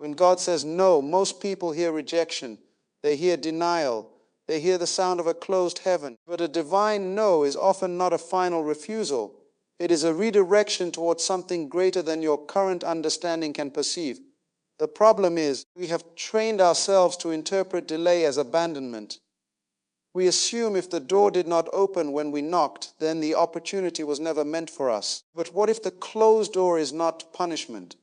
When God says no, most people hear rejection. They hear denial. They hear the sound of a closed heaven. But a divine no is often not a final refusal. It is a redirection towards something greater than your current understanding can perceive. The problem is, we have trained ourselves to interpret delay as abandonment. We assume if the door did not open when we knocked, then the opportunity was never meant for us. But what if the closed door is not punishment?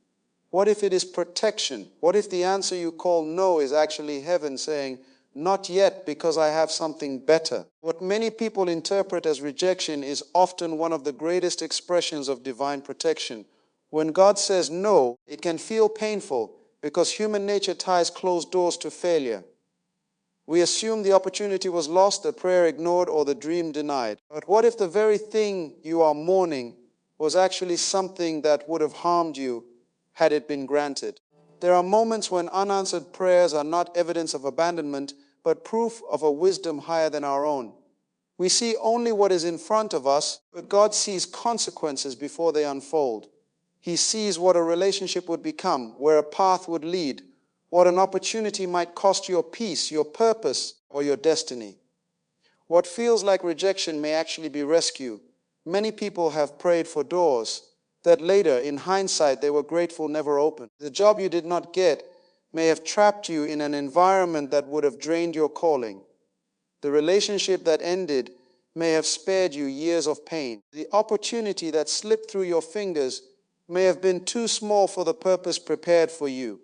What if it is protection? What if the answer you call no is actually heaven saying, not yet, because I have something better? What many people interpret as rejection is often one of the greatest expressions of divine protection. When God says no, it can feel painful because human nature ties closed doors to failure. We assume the opportunity was lost, the prayer ignored, or the dream denied. But what if the very thing you are mourning was actually something that would have harmed you had it been granted? There are moments when unanswered prayers are not evidence of abandonment, but proof of a wisdom higher than our own. We see only what is in front of us, but God sees consequences before they unfold. He sees what a relationship would become, where a path would lead, what an opportunity might cost your peace, your purpose, or your destiny. What feels like rejection may actually be rescue. Many people have prayed for doors that later, in hindsight, they were grateful never opened. The job you did not get may have trapped you in an environment that would have drained your calling. The relationship that ended may have spared you years of pain. The opportunity that slipped through your fingers may have been too small for the purpose prepared for you.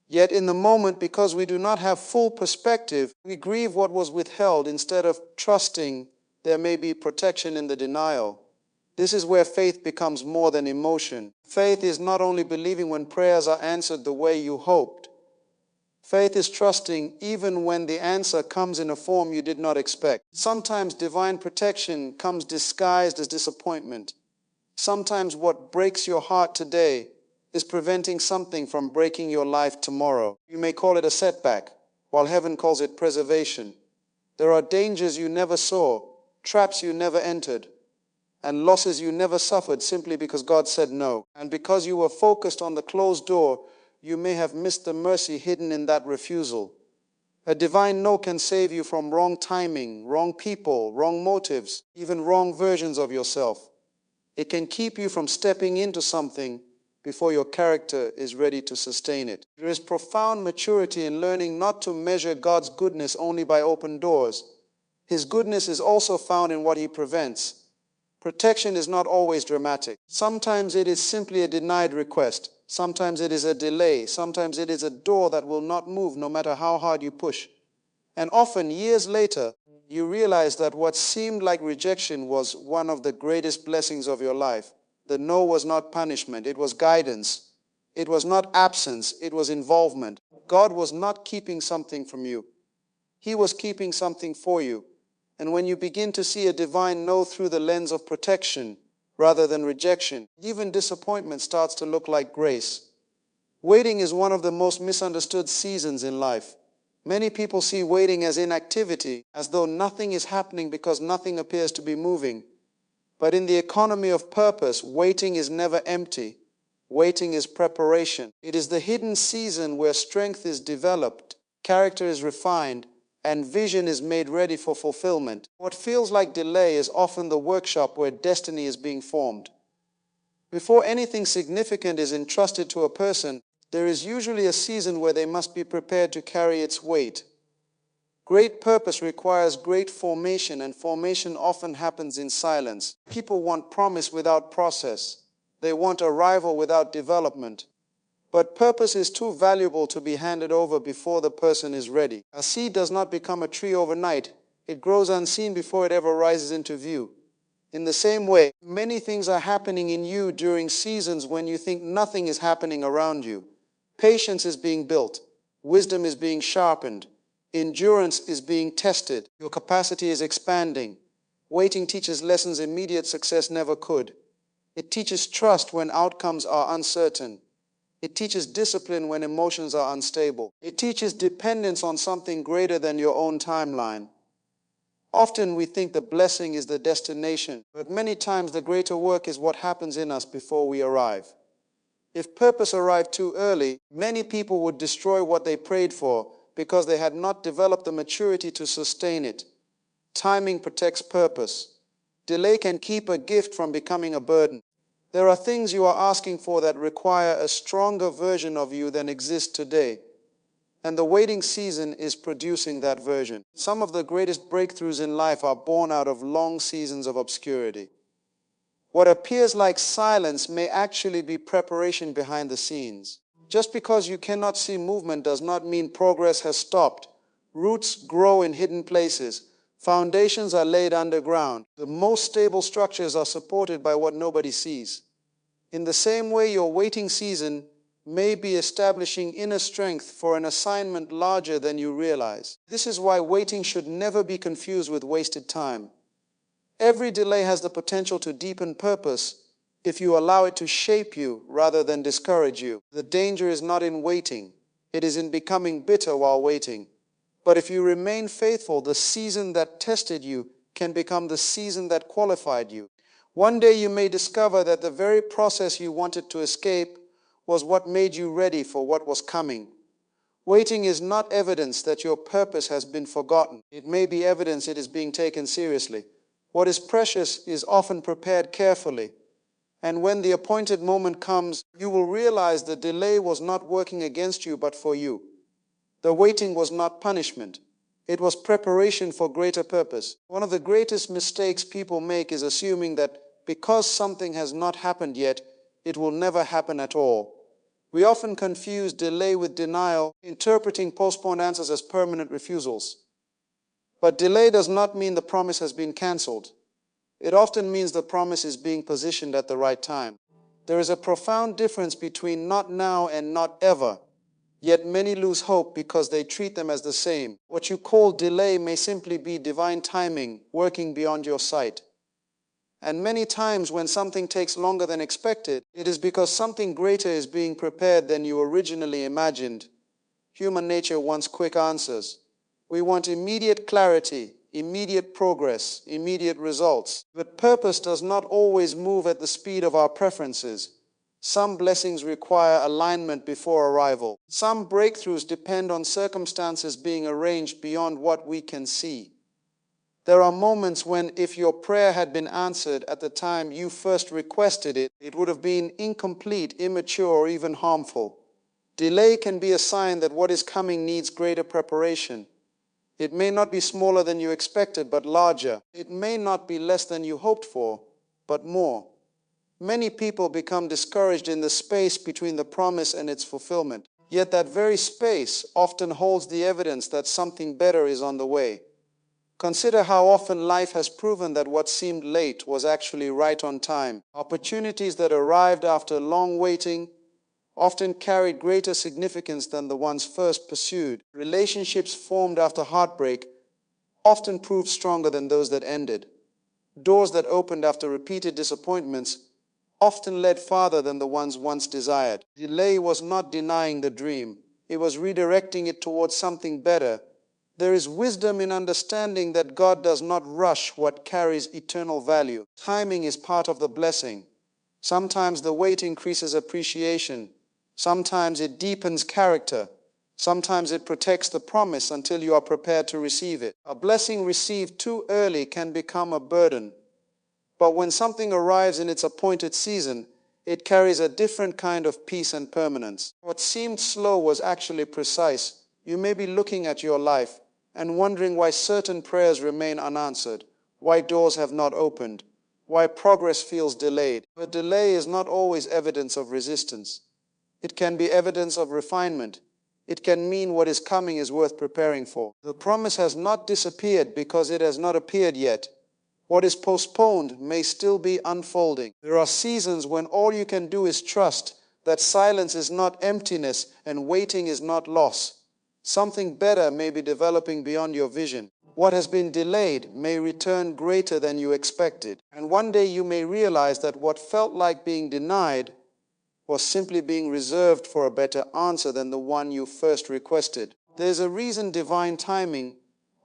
Yet in the moment, because we do not have full perspective, we grieve what was withheld instead of trusting there may be protection in the denial. This is where faith becomes more than emotion. Faith is not only believing when prayers are answered the way you hoped. Faith is trusting even when the answer comes in a form you did not expect. Sometimes divine protection comes disguised as disappointment. Sometimes what breaks your heart today is preventing something from breaking your life tomorrow. You may call it a setback, while heaven calls it preservation. There are dangers you never saw, traps you never entered, and losses you never suffered simply because God said no. And because you were focused on the closed door, you may have missed the mercy hidden in that refusal. A divine no can save you from wrong timing, wrong people, wrong motives, even wrong versions of yourself. It can keep you from stepping into something before your character is ready to sustain it. There is profound maturity in learning not to measure God's goodness only by open doors. His goodness is also found in what he prevents. Protection is not always dramatic. Sometimes it is simply a denied request. Sometimes it is a delay. Sometimes it is a door that will not move no matter how hard you push. And often, years later, you realize that what seemed like rejection was one of the greatest blessings of your life. The no was not punishment, it was guidance. It was not absence, it was involvement. God was not keeping something from you. He was keeping something for you. And when you begin to see a divine no through the lens of protection rather than rejection, even disappointment starts to look like grace. Waiting is one of the most misunderstood seasons in life. Many people see waiting as inactivity, as though nothing is happening because nothing appears to be moving. But in the economy of purpose, waiting is never empty. Waiting is preparation. It is the hidden season where strength is developed, character is refined, and vision is made ready for fulfillment. What feels like delay is often the workshop where destiny is being formed. Before anything significant is entrusted to a person, there is usually a season where they must be prepared to carry its weight. Great purpose requires great formation, and formation often happens in silence. People want promise without process. They want arrival without development. But purpose is too valuable to be handed over before the person is ready. A seed does not become a tree overnight. It grows unseen before it ever rises into view. In the same way, many things are happening in you during seasons when you think nothing is happening around you. Patience is being built. Wisdom is being sharpened. Endurance is being tested. Your capacity is expanding. Waiting teaches lessons immediate success never could. It teaches trust when outcomes are uncertain. It teaches discipline when emotions are unstable. It teaches dependence on something greater than your own timeline. Often we think the blessing is the destination, but many times the greater work is what happens in us before we arrive. If purpose arrived too early, many people would destroy what they prayed for because they had not developed the maturity to sustain it. Timing protects purpose. Delay can keep a gift from becoming a burden. There are things you are asking for that require a stronger version of you than exists today. And the waiting season is producing that version. Some of the greatest breakthroughs in life are born out of long seasons of obscurity. What appears like silence may actually be preparation behind the scenes. Just because you cannot see movement does not mean progress has stopped. Roots grow in hidden places. Foundations are laid underground. The most stable structures are supported by what nobody sees. In the same way, your waiting season may be establishing inner strength for an assignment larger than you realize. This is why waiting should never be confused with wasted time. Every delay has the potential to deepen purpose if you allow it to shape you rather than discourage you. The danger is not in waiting. It is in becoming bitter while waiting. But if you remain faithful, the season that tested you can become the season that qualified you. One day you may discover that the very process you wanted to escape was what made you ready for what was coming. Waiting is not evidence that your purpose has been forgotten. It may be evidence it is being taken seriously. What is precious is often prepared carefully. And when the appointed moment comes, you will realize the delay was not working against you but for you. The waiting was not punishment. It was preparation for greater purpose. One of the greatest mistakes people make is assuming that because something has not happened yet, it will never happen at all. We often confuse delay with denial, interpreting postponed answers as permanent refusals. But delay does not mean the promise has been cancelled. It often means the promise is being positioned at the right time. There is a profound difference between not now and not ever. Yet many lose hope because they treat them as the same. What you call delay may simply be divine timing working beyond your sight. And many times when something takes longer than expected, it is because something greater is being prepared than you originally imagined. Human nature wants quick answers. We want immediate clarity, immediate progress, immediate results. But purpose does not always move at the speed of our preferences. Some blessings require alignment before arrival. Some breakthroughs depend on circumstances being arranged beyond what we can see. There are moments when, if your prayer had been answered at the time you first requested it, it would have been incomplete, immature, or even harmful. Delay can be a sign that what is coming needs greater preparation. It may not be smaller than you expected, but larger. It may not be less than you hoped for, but more. Many people become discouraged in the space between the promise and its fulfillment. Yet that very space often holds the evidence that something better is on the way. Consider how often life has proven that what seemed late was actually right on time. Opportunities that arrived after long waiting often carried greater significance than the ones first pursued. Relationships formed after heartbreak often proved stronger than those that ended. Doors that opened after repeated disappointments often led farther than the ones once desired. Delay was not denying the dream. It was redirecting it towards something better. There is wisdom in understanding that God does not rush what carries eternal value. Timing is part of the blessing. Sometimes the wait increases appreciation. Sometimes it deepens character. Sometimes it protects the promise until you are prepared to receive it. A blessing received too early can become a burden. But when something arrives in its appointed season, it carries a different kind of peace and permanence. What seemed slow was actually precise. You may be looking at your life and wondering why certain prayers remain unanswered, why doors have not opened, why progress feels delayed. But delay is not always evidence of resistance. It can be evidence of refinement. It can mean what is coming is worth preparing for. The promise has not disappeared because it has not appeared yet. What is postponed may still be unfolding. There are seasons when all you can do is trust that silence is not emptiness and waiting is not loss. Something better may be developing beyond your vision. What has been delayed may return greater than you expected. And one day you may realize that what felt like being denied was simply being reserved for a better answer than the one you first requested. There's a reason divine timing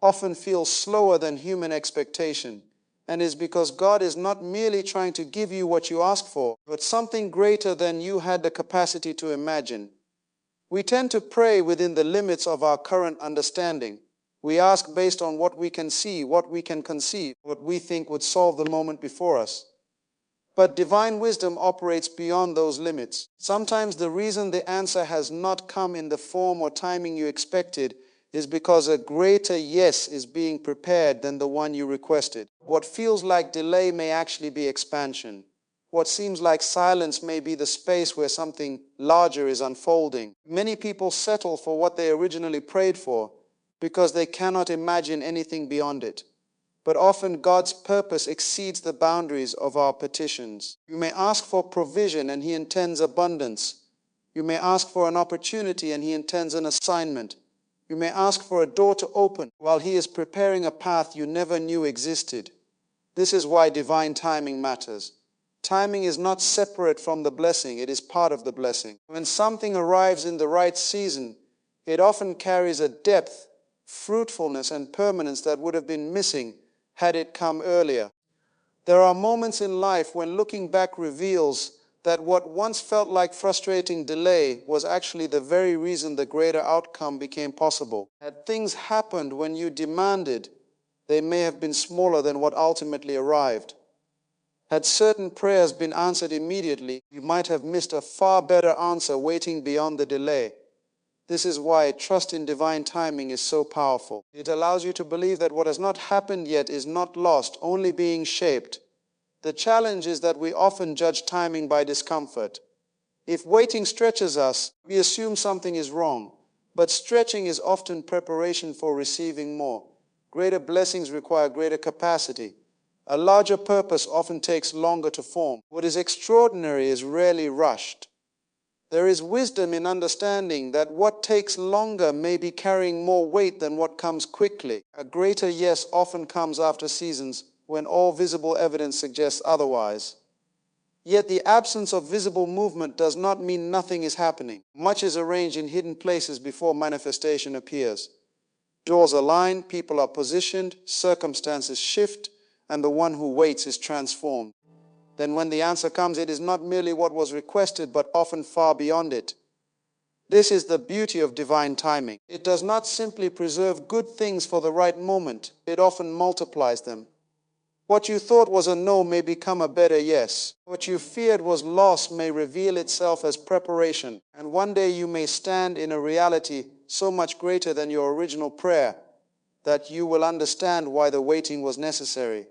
often feels slower than human expectation. and is because God is not merely trying to give you what you ask for, but something greater than you had the capacity to imagine. We tend to pray within the limits of our current understanding. We ask based on what we can see, what we can conceive, what we think would solve the moment before us. But divine wisdom operates beyond those limits. Sometimes the reason the answer has not come in the form or timing you expected is because a greater yes is being prepared than the one you requested. What feels like delay may actually be expansion. What seems like silence may be the space where something larger is unfolding. Many people settle for what they originally prayed for because they cannot imagine anything beyond it. But often God's purpose exceeds the boundaries of our petitions. You may ask for provision and He intends abundance. You may ask for an opportunity and He intends an assignment. You may ask for a door to open while He is preparing a path you never knew existed. This is why divine timing matters. Timing is not separate from the blessing, it is part of the blessing. When something arrives in the right season, it often carries a depth, fruitfulness, and permanence that would have been missing had it come earlier. There are moments in life when looking back reveals that what once felt like frustrating delay was actually the very reason the greater outcome became possible. Had things happened when you demanded, they may have been smaller than what ultimately arrived. Had certain prayers been answered immediately, you might have missed a far better answer waiting beyond the delay. This is why trust in divine timing is so powerful. It allows you to believe that what has not happened yet is not lost, only being shaped. The challenge is that we often judge timing by discomfort. If waiting stretches us, we assume something is wrong. But stretching is often preparation for receiving more. Greater blessings require greater capacity. A larger purpose often takes longer to form. What is extraordinary is rarely rushed. There is wisdom in understanding that what takes longer may be carrying more weight than what comes quickly. A greater yes often comes after seasons when all visible evidence suggests otherwise. Yet the absence of visible movement does not mean nothing is happening. Much is arranged in hidden places before manifestation appears. Doors align, people are positioned, circumstances shift, and the one who waits is transformed. Then when the answer comes, it is not merely what was requested, but often far beyond it. This is the beauty of divine timing. It does not simply preserve good things for the right moment, it often multiplies them. What you thought was a no may become a better yes. What you feared was loss may reveal itself as preparation. And one day you may stand in a reality so much greater than your original prayer that you will understand why the waiting was necessary.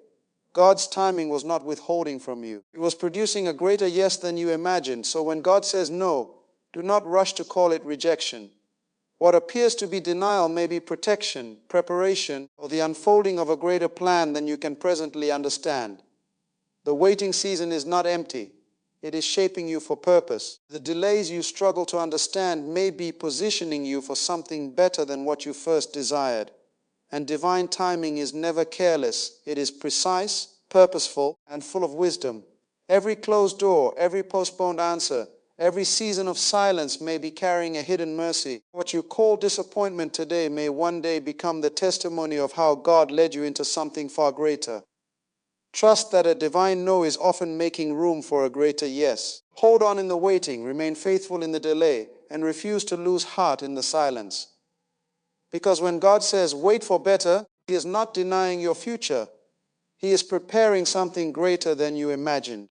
God's timing was not withholding from you. It was producing a greater yes than you imagined. So when God says no, do not rush to call it rejection. What appears to be denial may be protection, preparation, or the unfolding of a greater plan than you can presently understand. The waiting season is not empty. It is shaping you for purpose. The delays you struggle to understand may be positioning you for something better than what you first desired. And divine timing is never careless. It is precise, purposeful, and full of wisdom. Every closed door, every postponed answer, every season of silence may be carrying a hidden mercy. What you call disappointment today may one day become the testimony of how God led you into something far greater. Trust that a divine no is often making room for a greater yes. Hold on in the waiting, remain faithful in the delay, and refuse to lose heart in the silence. Because when God says, wait for better, He is not denying your future. He is preparing something greater than you imagined.